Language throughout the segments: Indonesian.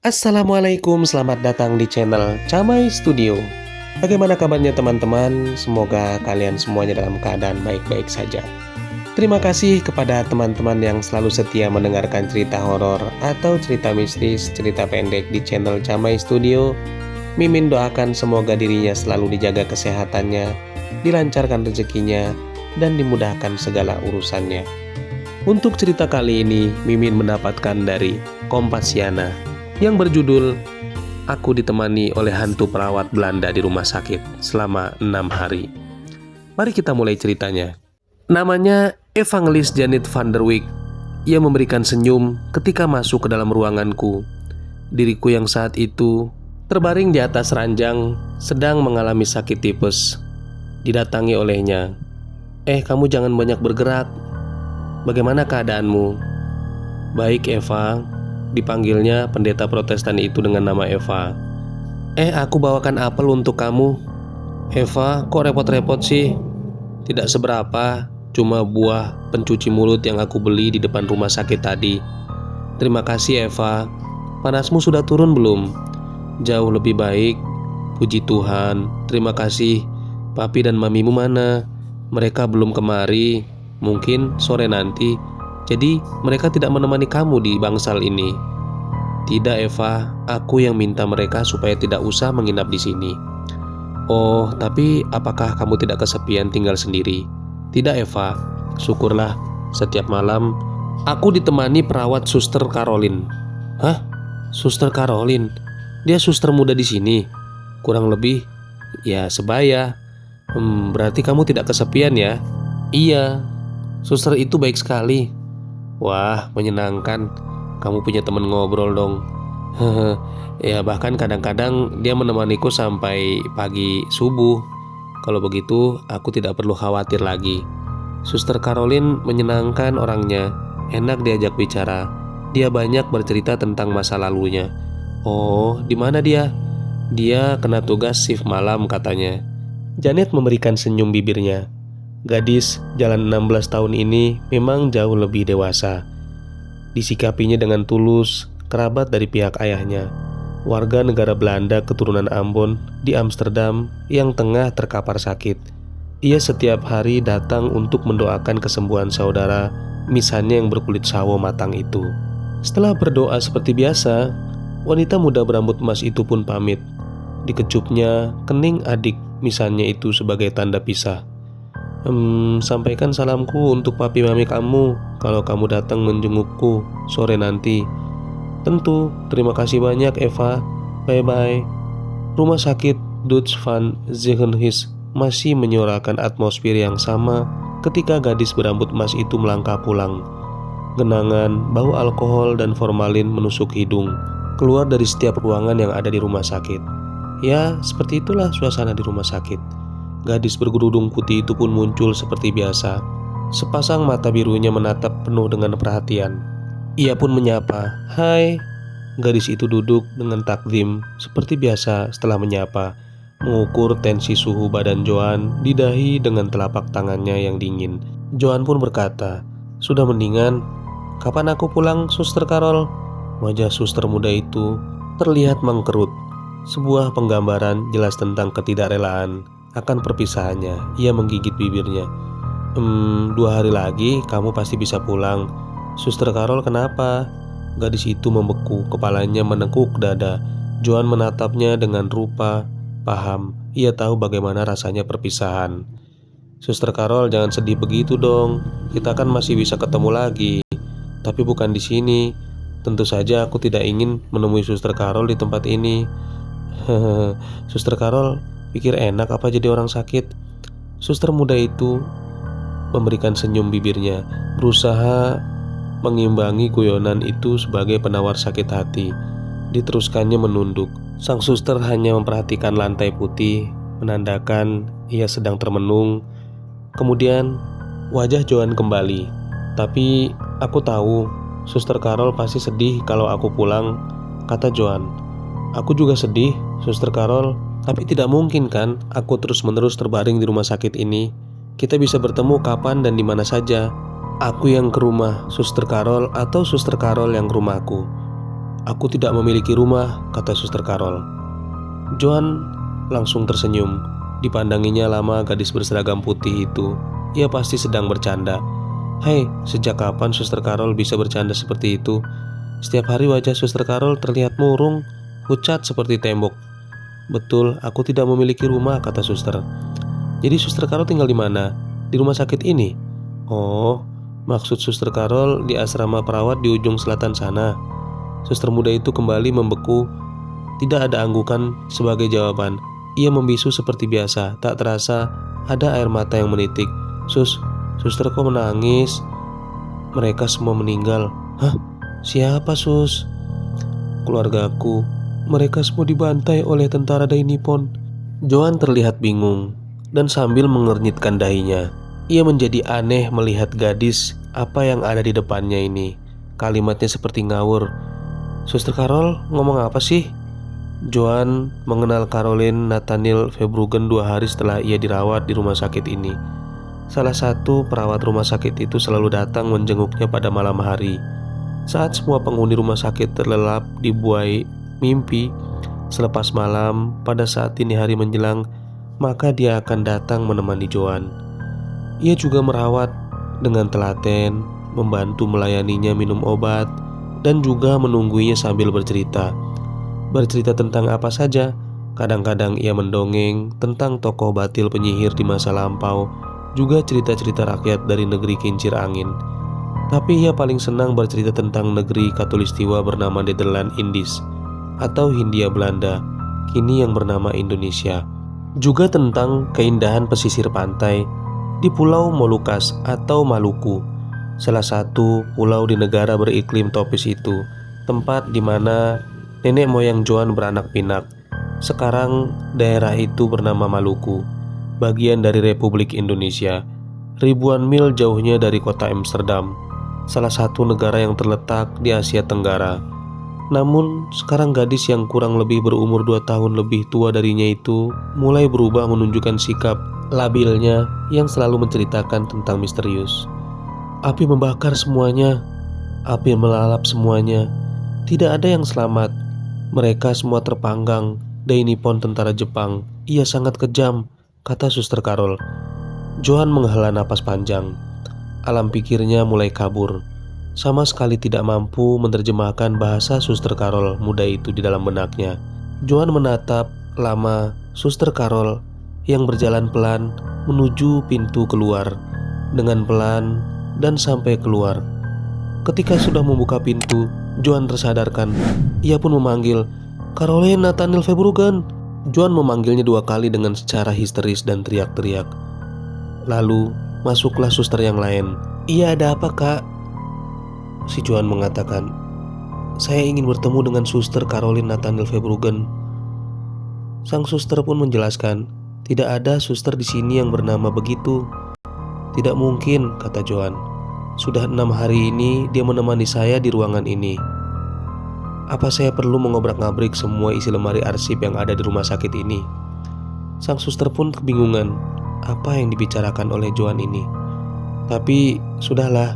Assalamualaikum, selamat datang di channel Camai Studio. Bagaimana kabarnya teman-teman? Semoga kalian semuanya dalam keadaan baik-baik saja. Terima kasih kepada teman-teman yang selalu setia mendengarkan cerita horor atau cerita mistis, cerita pendek di channel Camai Studio. Mimin doakan semoga dirinya selalu dijaga kesehatannya, dilancarkan rezekinya, dan dimudahkan segala urusannya. Untuk cerita kali ini, Mimin mendapatkan dari Kompasiana yang berjudul Aku Ditemani Oleh Hantu Perawat Belanda di Rumah Sakit Selama 6 Hari. Mari kita mulai ceritanya. Namanya Evangelis Janet van der Wyk. Ia memberikan senyum ketika masuk ke dalam ruanganku. Diriku yang saat itu terbaring di atas ranjang sedang mengalami sakit tipes. Didatangi olehnya. Kamu jangan banyak bergerak. Bagaimana keadaanmu? Baik Eva. Dipanggilnya pendeta Protestan itu dengan nama Eva. Aku bawakan apel untuk kamu. Eva, kok repot-repot sih? Tidak seberapa, cuma buah pencuci mulut yang aku beli di depan rumah sakit tadi. Terima kasih Eva. Panasmu sudah turun belum? Jauh lebih baik, puji Tuhan. Terima kasih. Papi dan mamimu mana? Mereka belum kemari. Mungkin sore nanti. Jadi mereka tidak menemani kamu di bangsal ini. Tidak Eva, aku yang minta mereka supaya tidak usah menginap di sini. Oh, tapi apakah kamu tidak kesepian tinggal sendiri? Tidak Eva, syukurlah setiap malam aku ditemani perawat Suster Caroline. Hah? Suster Caroline? Dia suster muda di sini? Kurang lebih, ya sebaya. Berarti kamu tidak kesepian ya? Iya, suster itu baik sekali. Wah, menyenangkan. Kamu punya teman ngobrol dong. Ya, bahkan kadang-kadang dia menemaniku sampai pagi subuh. Kalau begitu, aku tidak perlu khawatir lagi. Suster Caroline menyenangkan orangnya. Enak diajak bicara. Dia banyak bercerita tentang masa lalunya. Oh, di mana dia? Dia kena tugas shift malam katanya. Janet memberikan senyum bibirnya. Gadis jalan 16 tahun ini memang jauh lebih dewasa. Disikapinya dengan tulus, kerabat dari pihak ayahnya, warga negara Belanda keturunan Ambon di Amsterdam yang tengah terkapar sakit. Ia setiap hari datang untuk mendoakan kesembuhan saudara misannya yang berkulit sawo matang itu. Setelah berdoa seperti biasa, wanita muda berambut emas itu pun pamit. Dikecupnya kening adik misannya itu sebagai tanda pisah. Sampaikan salamku untuk papi mami kamu kalau kamu datang menjengukku sore nanti. Tentu, terima kasih banyak Eva. Bye-bye. Rumah sakit Dutch van Ziekenhuis masih menyuarakan atmosfer yang sama ketika gadis berambut emas itu melangkah pulang. Genangan, bau alkohol dan formalin menusuk hidung, keluar dari setiap ruangan yang ada di rumah sakit. Ya, seperti itulah suasana di rumah sakit. Gadis berkerudung putih itu pun muncul seperti biasa. Sepasang mata birunya menatap penuh dengan perhatian. Ia pun menyapa, "Hai." Gadis itu duduk dengan takdim seperti biasa setelah menyapa, mengukur tensi suhu badan Joan di dahi dengan telapak tangannya yang dingin. Joan pun berkata, "Sudah mendingan? Kapan aku pulang, Suster Carol?" Wajah suster muda itu terlihat mengkerut. Sebuah penggambaran jelas tentang ketidakrelaan akan perpisahannya. Ia menggigit bibirnya. 2 hari lagi kamu pasti bisa pulang. Suster Carol, kenapa? Gadis itu membeku, kepalanya menekuk dada. Joan menatapnya dengan rupa paham. Ia tahu bagaimana rasanya perpisahan. Suster Carol, jangan sedih begitu dong. Kita kan masih bisa ketemu lagi. Tapi bukan di sini. Tentu saja aku tidak ingin menemui Suster Carol di tempat ini. Suster Carol, pikir enak apa jadi orang sakit? Suster muda itu memberikan senyum bibirnya, berusaha mengimbangi guyonan itu sebagai penawar sakit hati. Diteruskannya menunduk. Sang suster hanya memperhatikan lantai putih, menandakan ia sedang termenung. Kemudian wajah Joan kembali. Tapi aku tahu Suster Carol pasti sedih kalau aku pulang, kata Joan. Aku juga sedih, Suster Carol. Tapi tidak mungkin kan aku terus-menerus terbaring di rumah sakit ini. Kita bisa bertemu kapan dan di mana saja. Aku yang ke rumah Suster Carol atau Suster Carol yang ke rumahku. Aku tidak memiliki rumah, kata Suster Carol. Joan langsung tersenyum. Dipandanginya lama gadis berseragam putih itu. Ia pasti sedang bercanda. Hei, sejak kapan Suster Carol bisa bercanda seperti itu? Setiap hari wajah Suster Carol terlihat murung, pucat seperti tembok. Betul, aku tidak memiliki rumah, kata suster. Jadi Suster Carol tinggal di mana? Di rumah sakit ini? Oh, maksud Suster Carol di asrama perawat di ujung selatan sana. Suster muda itu kembali membeku. Tidak ada anggukan sebagai jawaban. Ia membisu seperti biasa. Tak terasa ada air mata yang menitik. Suster kok menangis? Mereka semua meninggal. Hah? Siapa, Sus? Keluargaku. Mereka semua dibantai oleh tentara Dai Nippon. Joan terlihat bingung dan sambil mengernyitkan dahinya. Ia menjadi aneh melihat gadis apa yang ada di depannya ini. Kalimatnya seperti ngawur. Suster Carol ngomong apa sih? Joan mengenal Caroline Nathaniel Verbruggen 2 hari setelah ia dirawat di rumah sakit ini. Salah satu perawat rumah sakit itu selalu datang menjenguknya pada malam hari. Saat semua penghuni rumah sakit terlelap di buai mimpi, selepas malam, pada saat dini hari menjelang, maka dia akan datang menemani Joan. Ia juga merawat dengan telaten, membantu melayaninya minum obat, dan juga menungguinya sambil bercerita. Bercerita tentang apa saja. Kadang-kadang ia mendongeng tentang tokoh batil penyihir di masa lampau, juga cerita-cerita rakyat dari negeri kincir angin. Tapi ia paling senang bercerita tentang negeri Khatulistiwa bernama Nederland Indies atau Hindia Belanda, kini yang bernama Indonesia. Juga tentang keindahan pesisir pantai di Pulau Molucas atau Maluku, salah satu pulau di negara beriklim tropis itu, tempat di mana nenek moyang Joan beranak pinak. Sekarang daerah itu bernama Maluku, bagian dari Republik Indonesia, ribuan mil jauhnya dari kota Amsterdam, salah satu negara yang terletak di Asia Tenggara. Namun sekarang gadis yang kurang lebih berumur 2 tahun lebih tua darinya itu mulai berubah menunjukkan sikap labilnya yang selalu menceritakan tentang misterius. Api membakar semuanya, api melalap semuanya. Tidak ada yang selamat. Mereka semua terpanggang. Dai Nippon tentara Jepang. Ia sangat kejam, kata Suster Carol. Joan menghela napas panjang. Alam pikirnya mulai kabur. Sama sekali tidak mampu menerjemahkan bahasa Suster Carol muda itu di dalam benaknya. Joan menatap lama Suster Carol yang berjalan pelan menuju pintu keluar. Dengan pelan dan sampai keluar. Ketika sudah membuka pintu, Joan tersadarkan. Ia pun memanggil, Caroline Nathaniel Verbruggen. Joan memanggilnya 2 kali dengan secara histeris dan teriak-teriak. Lalu masuklah suster yang lain. Iya, ada apa, Kak? Si Joan mengatakan, saya ingin bertemu dengan Suster Caroline Nathaniel Verbruggen. Sang suster pun menjelaskan, tidak ada suster di sini yang bernama begitu. Tidak mungkin, kata Joan. Sudah 6 hari ini dia menemani saya di ruangan ini. Apa saya perlu mengobrak-ngabrik semua isi lemari arsip yang ada di rumah sakit ini? Sang suster pun kebingungan apa yang dibicarakan oleh Joan ini. Tapi sudahlah,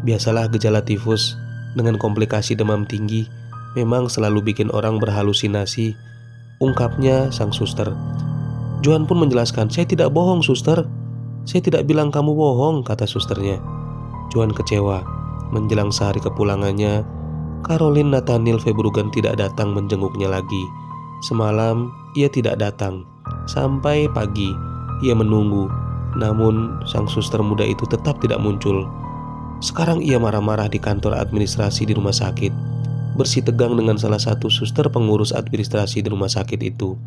biasalah gejala tifus dengan komplikasi demam tinggi memang selalu bikin orang berhalusinasi, ungkapnya sang suster. Joan pun menjelaskan, saya tidak bohong, suster. Saya tidak bilang kamu bohong, kata susternya. Joan kecewa. Menjelang sehari kepulangannya, Caroline Nathaniel Verbruggen tidak datang menjenguknya lagi. Semalam ia tidak datang. Sampai pagi ia menunggu, namun sang suster muda itu tetap tidak muncul. Sekarang ia marah-marah di kantor administrasi di rumah sakit, bersitegang dengan salah satu suster pengurus administrasi di rumah sakit itu,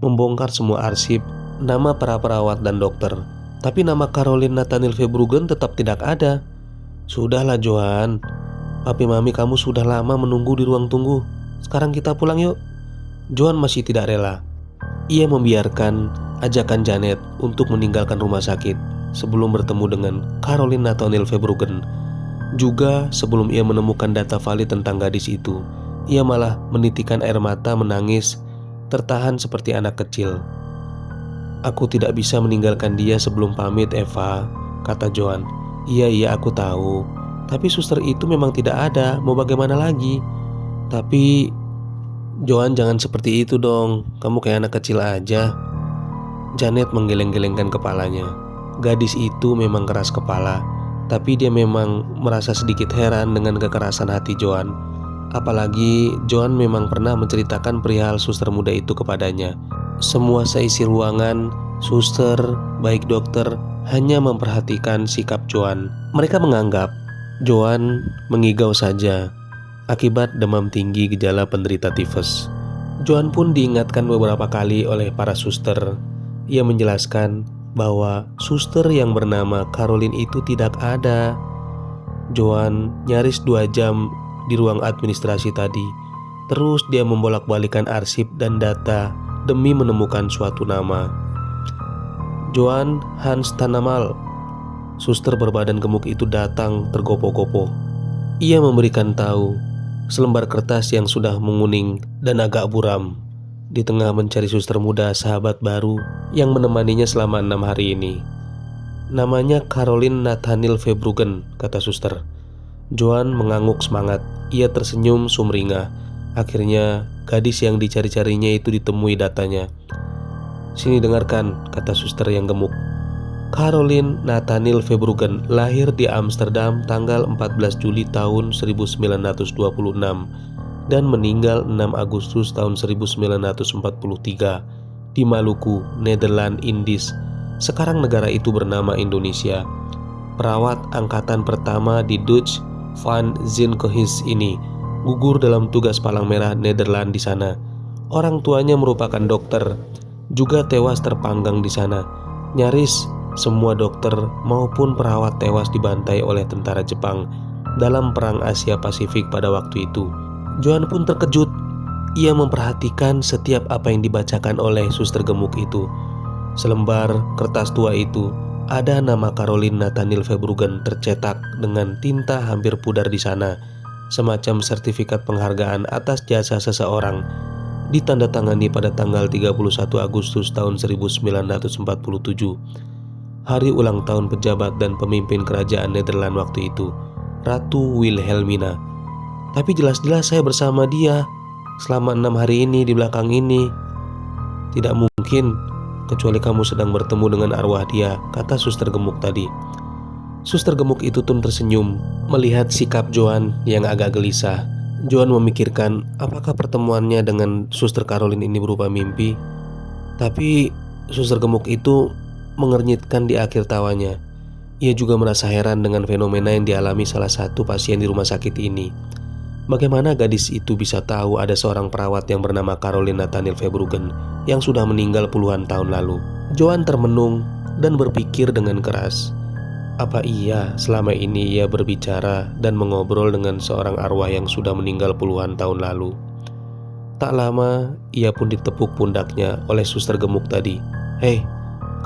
membongkar semua arsip, nama para perawat dan dokter. Tapi nama Caroline Nathaniel Verbruggen tetap tidak ada. Sudahlah Joan, papi mami kamu sudah lama menunggu di ruang tunggu. Sekarang kita pulang yuk. Joan masih tidak rela. Ia membiarkan ajakan Janet untuk meninggalkan rumah sakit sebelum bertemu dengan Caroline Nathaniel Verbruggen. Juga sebelum ia menemukan data valid tentang gadis itu, ia malah menitikan air mata menangis, tertahan seperti anak kecil. Aku tidak bisa meninggalkan dia sebelum pamit, Eva, kata Joan. Iya aku tahu. Tapi suster itu memang tidak ada. Mau bagaimana lagi? Tapi Joan, jangan seperti itu dong. Kamu kayak anak kecil aja. Janet menggeleng-gelengkan kepalanya. Gadis itu memang keras kepala, tapi dia memang merasa sedikit heran dengan kekerasan hati Joan. Apalagi Joan memang pernah menceritakan perihal suster muda itu kepadanya. Semua seisi ruangan, suster, baik dokter, hanya memperhatikan sikap Joan. Mereka menganggap Joan mengigau saja akibat demam tinggi gejala penderita tifus. Joan pun diingatkan beberapa kali oleh para suster. Ia menjelaskan bahwa suster yang bernama Caroline itu tidak ada. Joan nyaris 2 jam di ruang administrasi tadi. Terus dia membolak-balikan arsip dan data demi menemukan suatu nama. Joan Hans Tanamal. Suster berbadan gemuk itu datang tergopoh-gopoh. Ia memberikan tahu selembar kertas yang sudah menguning dan agak buram. Di tengah mencari suster muda sahabat baru yang menemaninya selama 6 hari ini. Namanya Caroline Nathaniel Verbruggen, kata suster. Joan mengangguk semangat. Ia tersenyum sumringah. Akhirnya gadis yang dicari-carinya itu ditemui datanya. Sini dengarkan, kata suster yang gemuk. Caroline Nathaniel Verbruggen lahir di Amsterdam tanggal 14 Juli tahun 1926 dan meninggal 6 Agustus tahun 1943 di Maluku, Nederland Indies. Sekarang negara itu bernama Indonesia. Perawat angkatan pertama di Dutch Van Zinkohis ini gugur dalam tugas Palang Merah Nederland di sana. Orang tuanya merupakan dokter, juga tewas terpanggang di sana. Nyaris semua dokter maupun perawat tewas dibantai oleh tentara Jepang dalam Perang Asia Pasifik pada waktu itu. Joan pun terkejut. Ia memperhatikan setiap apa yang dibacakan oleh suster gemuk itu. Selembar kertas tua itu ada nama Caroline Nathaniel Verbruggen tercetak dengan tinta hampir pudar di sana, semacam sertifikat penghargaan atas jasa seseorang, ditandatangani pada tanggal 31 Agustus tahun 1947, hari ulang tahun pejabat dan pemimpin kerajaan Nederland waktu itu, Ratu Wilhelmina. Tapi jelas-jelas saya bersama dia selama 6 hari ini di belakang ini. Tidak mungkin, kecuali kamu sedang bertemu dengan arwah dia, kata suster gemuk tadi. Suster gemuk itu pun tersenyum melihat sikap Joan yang agak gelisah. Joan memikirkan apakah pertemuannya dengan suster Caroline ini berupa mimpi. Tapi suster gemuk itu mengernyitkan di akhir tawanya. Ia juga merasa heran dengan fenomena yang dialami salah satu pasien di rumah sakit ini. Bagaimana gadis itu bisa tahu ada seorang perawat yang bernama Caroline Nathaniel Verbruggen yang sudah meninggal puluhan tahun lalu? Joan termenung dan berpikir dengan keras. Apa iya selama ini ia berbicara dan mengobrol dengan seorang arwah yang sudah meninggal puluhan tahun lalu? Tak lama ia pun ditepuk pundaknya oleh suster gemuk tadi. Hei,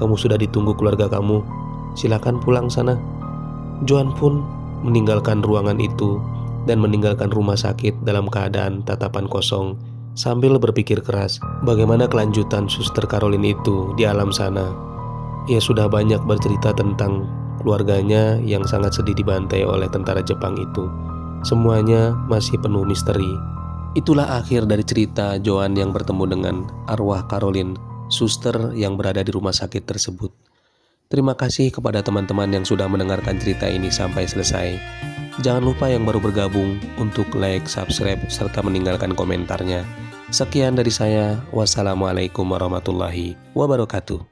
kamu sudah ditunggu keluarga kamu. Silakan pulang sana. Joan pun meninggalkan ruangan itu dan meninggalkan rumah sakit dalam keadaan tatapan kosong sambil berpikir keras bagaimana kelanjutan suster Caroline itu di alam sana. Ia sudah banyak bercerita tentang keluarganya yang sangat sedih dibantai oleh tentara Jepang itu. Semuanya masih penuh misteri. Itulah akhir dari cerita Joan yang bertemu dengan arwah Caroline, suster yang berada di rumah sakit tersebut. Terima kasih kepada teman-teman yang sudah mendengarkan cerita ini sampai selesai. Jangan lupa yang baru bergabung untuk like, subscribe, serta meninggalkan komentarnya. Sekian dari saya. Wassalamualaikum warahmatullahi wabarakatuh.